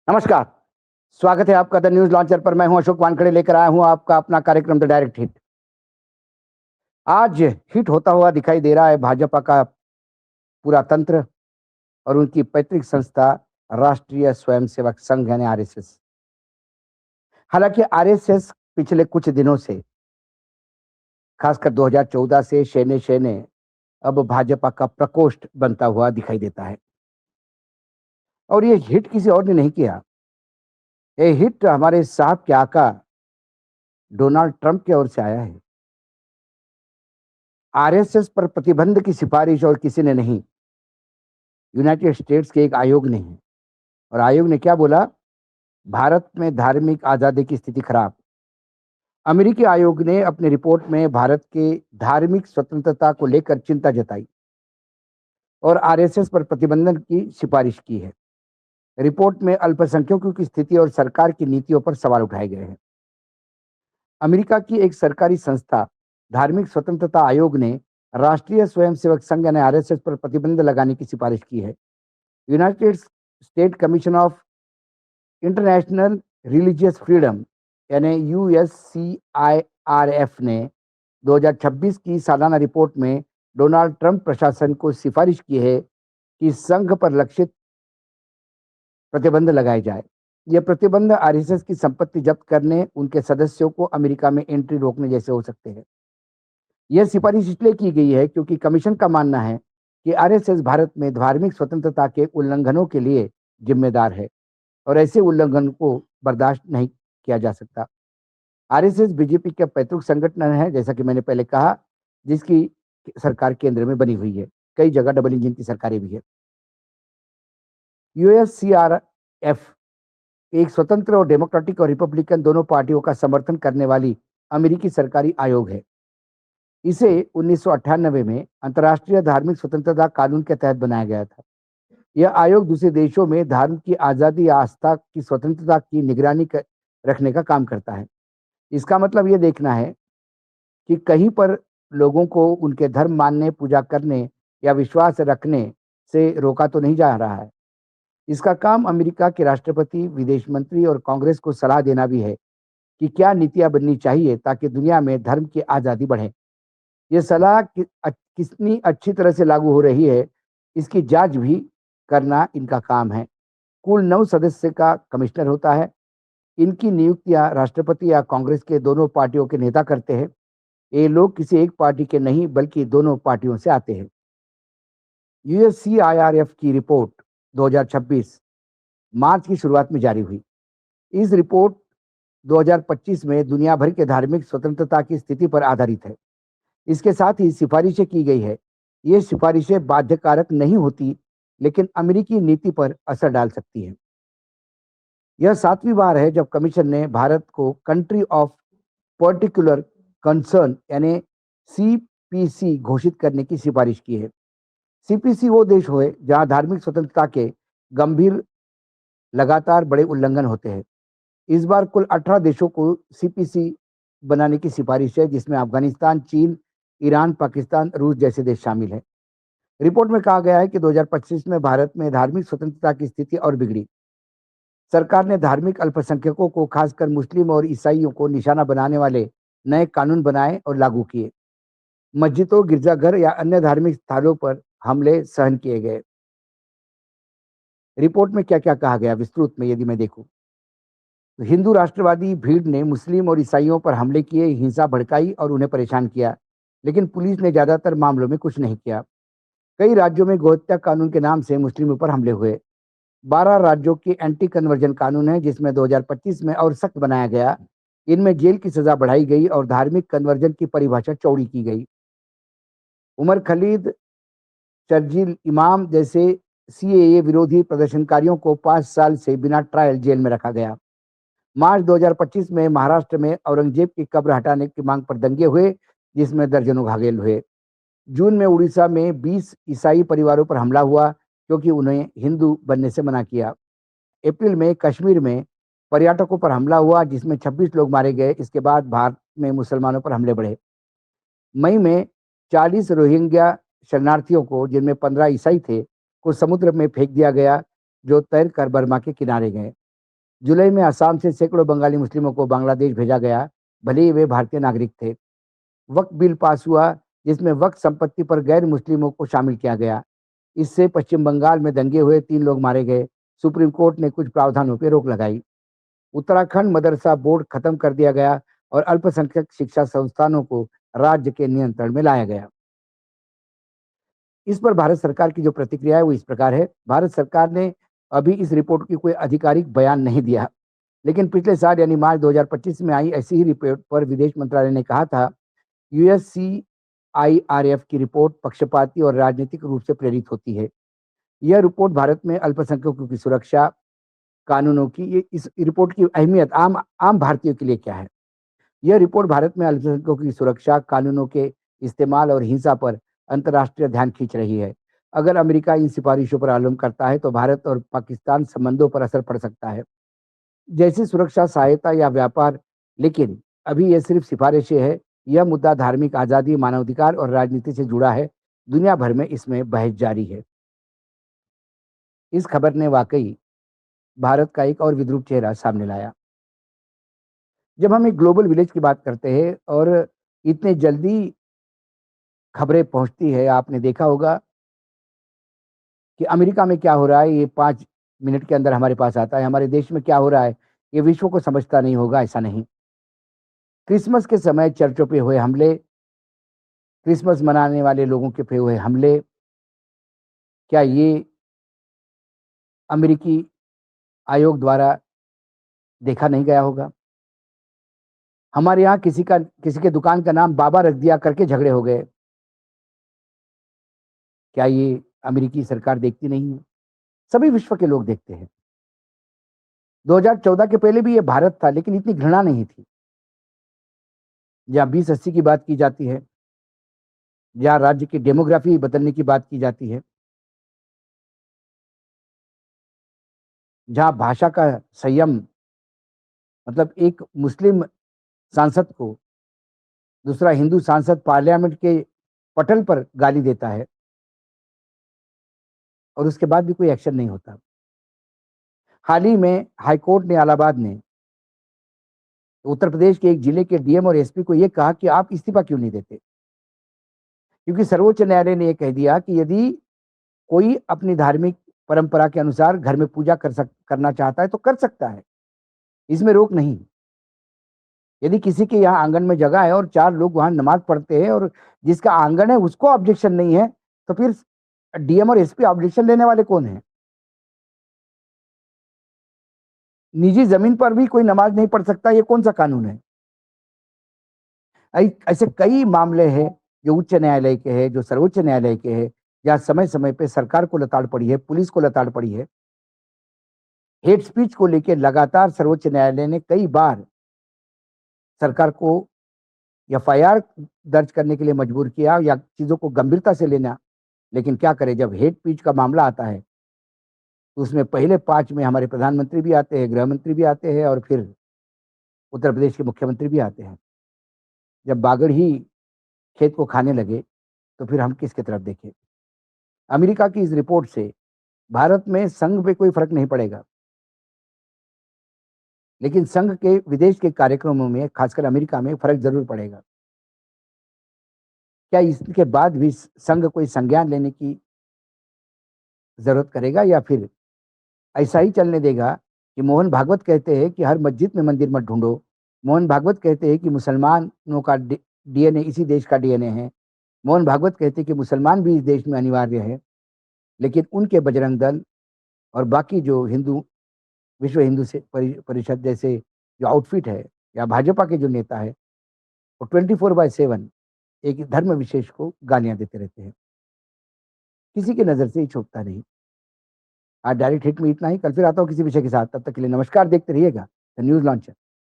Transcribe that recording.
नमस्कार, स्वागत है आपका द न्यूज़ लॉन्चर पर। मैं हूं अशोक वानखेड़े, लेकर आया हूं आपका अपना कार्यक्रम द डायरेक्ट हिट। आज हिट होता हुआ दिखाई दे रहा है भाजपा का पूरा तंत्र और उनकी पैतृक संस्था राष्ट्रीय स्वयंसेवक संघ यानी आरएसएस। हालांकि आरएसएस पिछले कुछ दिनों से, खासकर 2014 से शहने शहने अब भाजपा का प्रकोष्ठ बनता हुआ दिखाई देता है। और ये हिट किसी और ने नहीं किया, ये हिट हमारे साहब के आका डोनाल्ड ट्रंप की ओर से आया है। आरएसएस पर प्रतिबंध की सिफारिश और किसी ने नहीं, यूनाइटेड स्टेट्स के एक आयोग ने है। और आयोग ने क्या बोला? भारत में धार्मिक आजादी की स्थिति खराब। अमेरिकी आयोग ने अपनी रिपोर्ट में भारत के धार्मिक स्वतंत्रता को लेकर चिंता जताई और आरएसएस पर प्रतिबंधन की सिफारिश की है। रिपोर्ट में अल्पसंख्यकों की स्थिति और सरकार की नीतियों पर सवाल उठाए गए हैं। अमेरिका की एक सरकारी संस्था धार्मिक स्वतंत्रता आयोग ने राष्ट्रीय स्वयंसेवक संघ यानी आरएसएस पर प्रतिबंध लगाने की सिफारिश की है। United state commission of international religious freedom यानी यूएससीआईआरएफ ने 2026 की सालाना रिपोर्ट में डोनाल्ड ट्रंप प्रशासन को सिफारिश की है कि संघ पर लक्षित प्रतिबंध लगाए जाए। यह प्रतिबंध आरएसएस की संपत्ति जब्त करने, उनके सदस्यों को अमेरिका में एंट्री रोकने जैसे हो सकते हैं। यह सिफारिश इसलिए की गई है क्योंकि कमीशन का मानना है कि आरएसएस भारत में धार्मिक स्वतंत्रता के उल्लंघनों के लिए जिम्मेदार है और ऐसे उल्लंघन को बर्दाश्त नहीं किया जा सकता। आरएसएस बीजेपी का पैतृक संगठन है, जैसा कि मैंने पहले कहा, जिसकी सरकार केंद्र में बनी हुई है। कई जगह डबल इंजन की सरकारें भी है। यूएससीआरएफ एक स्वतंत्र और डेमोक्रेटिक और रिपब्लिकन दोनों पार्टियों का समर्थन करने वाली अमेरिकी सरकारी आयोग है। इसे 1998 में अंतर्राष्ट्रीय धार्मिक स्वतंत्रता कानून के तहत बनाया गया था। यह आयोग दूसरे देशों में धर्म की आज़ादी या आस्था की स्वतंत्रता की निगरानी रखने का काम करता है। इसका मतलब ये देखना है कि कहीं पर लोगों को उनके धर्म मानने, पूजा करने या विश्वास रखने से रोका तो नहीं जा रहा है। इसका काम अमेरिका के राष्ट्रपति, विदेश मंत्री और कांग्रेस को सलाह देना भी है कि क्या नीतियां बननी चाहिए ताकि दुनिया में धर्म की आज़ादी बढ़े। ये सलाह कितनी अच्छी तरह से लागू हो रही है, इसकी जांच भी करना इनका काम है। कुल 9 सदस्य का कमिश्नर होता है। इनकी नियुक्तियां राष्ट्रपति या कांग्रेस के दोनों पार्टियों के नेता करते हैं। ये लोग किसी एक पार्टी के नहीं बल्कि दोनों पार्टियों से आते हैं। यूएससीआईआरएफ की रिपोर्ट 2026 मार्च की शुरुआत में जारी हुई। इस रिपोर्ट 2025 में दुनिया भर के धार्मिक स्वतंत्रता की स्थिति पर आधारित है। इसके साथ ही सिफारिशें की गई है। ये सिफारिशें बाध्यकारक नहीं होती, लेकिन अमेरिकी नीति पर असर डाल सकती है। यह 7वीं बार है जब कमीशन ने भारत को कंट्री ऑफ पर्टिकुलर कंसर्न यानी सीपीसी घोषित करने की सिफारिश की है। सीपीसी वो देश हुए जहां धार्मिक स्वतंत्रता के गंभीर लगातार बड़े उल्लंघन होते हैं। इस बार कुल 18 देशों को सीपीसी बनाने की सिफारिश है, जिसमें अफगानिस्तान, चीन, ईरान, पाकिस्तान, रूस जैसे देश शामिल हैं। रिपोर्ट में कहा गया है कि 2025 में भारत में धार्मिक स्वतंत्रता की स्थिति और बिगड़ी। सरकार ने धार्मिक अल्पसंख्यकों को, खासकर मुस्लिम और ईसाइयों को निशाना बनाने वाले नए कानून बनाए और लागू किए। मस्जिदों, गिरजाघर या अन्य धार्मिक स्थानों पर हमले सहन किए गए। रिपोर्ट में क्या-क्या कहा गया विस्तृत में यदि मैं देखूं, तो हिंदू राष्ट्रवादी भीड़ ने मुस्लिम और ईसाइयों पर हमले किए, हिंसा भड़काई और उन्हें परेशान किया, लेकिन पुलिस ने ज्यादातर मामलों में कुछ नहीं किया। कई राज्यों में गोहत्या कानून के नाम से मुस्लिमों पर हमले हुए। 12 राज्यों के एंटी कन्वर्जन कानून है, जिसमें 2025 में और सख्त बनाया गया। इनमें जेल की सजा बढ़ाई गई और धार्मिक कन्वर्जन की परिभाषा चौड़ी की गई। उमर खलीद, शर्जील इमाम जैसे सीएए विरोधी प्रदर्शनकारियों को 5 साल से बिना ट्रायल जेल में रखा गया। मार्च 2025 में महाराष्ट्र में औरंगजेब की कब्र हटाने की मांग पर दंगे हुए, जिसमें दर्जनों घायल हुए। जून में उड़ीसा में 20 ईसाई परिवारों पर हमला हुआ क्योंकि उन्हें हिंदू बनने से मना किया। अप्रैल में कश्मीर में पर्यटकों पर हमला हुआ, जिसमें 26 लोग मारे गए। इसके बाद भारत में मुसलमानों पर हमले बढ़े। मई में 40 रोहिंग्या शरणार्थियों को, जिनमें 15 ईसाई थे, को समुद्र में फेंक दिया गया, जो तैरकर बर्मा के किनारे गए। जुलाई में असम से सैकड़ों बंगाली मुस्लिमों को बांग्लादेश भेजा गया, भले ही वे भारतीय नागरिक थे। वक्फ बिल पास हुआ, जिसमें वक्फ संपत्ति पर गैर मुस्लिमों को शामिल किया गया। इससे पश्चिम बंगाल में दंगे हुए, 3 लोग मारे गए। सुप्रीम कोर्ट ने कुछ प्रावधानों पर रोक लगाई। उत्तराखंड मदरसा बोर्ड खत्म कर दिया गया और अल्पसंख्यक शिक्षा संस्थानों को राज्य के नियंत्रण में लाया गया। इस पर भारत सरकार की जो प्रतिक्रिया है वो इस प्रकार है। भारत सरकार ने अभी इस रिपोर्ट की कोई आधिकारिक बयान नहीं दिया, लेकिन पिछले साल यानी मार्च 2025 में आई ऐसी ही रिपोर्ट पर विदेश मंत्रालय ने कहा था, यूएससीआईआरएफ की रिपोर्ट पक्षपाती और राजनीतिक रूप से प्रेरित होती है। यह रिपोर्ट भारत में अल्पसंख्यकों की सुरक्षा, कानूनों की, ये इस रिपोर्ट की अहमियत आम आम भारतीयों के लिए क्या है? यह रिपोर्ट भारत में अल्पसंख्यकों की सुरक्षा, कानूनों के इस्तेमाल और हिंसा पर अंतर्राष्ट्रीय ध्यान खींच रही है। अगर अमेरिका इन सिफारिशों पर आलम करता है तो भारत और पाकिस्तान संबंधों पर असर पड़ सकता है, जैसे सुरक्षा सहायता या व्यापार। लेकिन अभी यह सिर्फ सिफारिशें हैं। यह मुद्दा धार्मिक आज़ादी, मानवाधिकार और राजनीति से जुड़ा है। दुनिया भर में इसमें बहस जारी है। इस खबर ने वाकई भारत का एक और विद्रूप चेहरा सामने लाया। जब हम एक ग्लोबल विलेज की बात करते हैं और इतने जल्दी खबरें पहुंचती है, आपने देखा होगा कि अमेरिका में क्या हो रहा है, ये 5 मिनट के अंदर हमारे पास आता है। हमारे देश में क्या हो रहा है, ये विश्व को समझता नहीं होगा, ऐसा नहीं। क्रिसमस के समय चर्चों पे हुए हमले, क्रिसमस मनाने वाले लोगों के पे हुए हमले, क्या ये अमेरिकी आयोग द्वारा देखा नहीं गया होगा? हमारे यहाँ किसी के दुकान का नाम बाबा रख दिया करके झगड़े हो गए। क्या ये अमेरिकी सरकार देखती नहीं है? सभी विश्व के लोग देखते हैं। 2014 के पहले भी ये भारत था, लेकिन इतनी घृणा नहीं थी। जहाँ 2080 की बात की जाती है, जहाँ राज्य की डेमोग्राफी बदलने की बात की जाती है, जहाँ भाषा का संयम, मतलब एक मुस्लिम सांसद को दूसरा हिंदू सांसद पार्लियामेंट के पटल पर गाली देता है और उसके बाद भी कोई एक्शन नहीं होता। हाल ही में हाईकोर्ट ने, इलाहाबाद ने, उत्तर प्रदेश के एक जिले के डीएम और एसपी को यह कहा कि आप इस्तीफा क्यों नहीं देते, क्योंकि सर्वोच्च न्यायालय ने यह कह दिया कि यदि कोई अपनी धार्मिक परंपरा के अनुसार घर में पूजा करना चाहता है तो कर सकता है, इसमें रोक नहीं। यदि किसी के यहाँ आंगन में जगह है और 4 लोग वहां नमाज पढ़ते हैं और जिसका आंगन है उसको ऑब्जेक्शन नहीं है, तो फिर डीएम और एसपी ऑब्जेक्शन लेने वाले कौन है? निजी जमीन पर भी कोई नमाज नहीं पढ़ सकता, ये कौन सा कानून है? ऐसे कई मामले हैं जो उच्च न्यायालय के हैं, जो सर्वोच्च न्यायालय के हैं, जहाँ समय समय पे सरकार को लताड़ पड़ी है, पुलिस को लताड़ पड़ी है। हेट स्पीच को लेकर लगातार सर्वोच्च न्यायालय ने कई बार सरकार को एफआईआर दर्ज करने के लिए मजबूर किया या चीजों को गंभीरता से लेना। लेकिन क्या करें, जब हेट स्पीच का मामला आता है तो उसमें पहले 5 में हमारे प्रधानमंत्री भी आते हैं, गृह मंत्री भी आते हैं और फिर उत्तर प्रदेश के मुख्यमंत्री भी आते हैं। जब बागड़ ही खेत को खाने लगे तो फिर हम किसकी तरफ देखें? अमेरिका की इस रिपोर्ट से भारत में संघ पे कोई फर्क नहीं पड़ेगा, लेकिन संघ के विदेश के कार्यक्रमों में, खासकर अमेरिका में, फर्क जरूर पड़ेगा। क्या इसके बाद भी संघ कोई संज्ञान लेने की जरूरत करेगा या फिर ऐसा ही चलने देगा कि मोहन भागवत कहते हैं कि हर मस्जिद में मंदिर मत ढूंढो, मोहन भागवत कहते हैं कि मुसलमानों का डीएनए इसी देश का डीएनए है, मोहन भागवत कहते हैं कि मुसलमान भी इस देश में अनिवार्य है, लेकिन उनके बजरंग दल और बाकी जो हिंदू, विश्व हिंदू से परिषद जैसे जो आउटफिट है, या भाजपा के जो नेता है, वो 24/7 एक धर्म विशेष को गालियां देते रहते हैं। किसी की नजर से ही छूटता नहीं। आज डायरेक्ट हिट में इतना ही। कल फिर आता हूँ किसी विषय के साथ। तब तक के लिए नमस्कार। देखते रहिएगा द न्यूज लॉन्चर।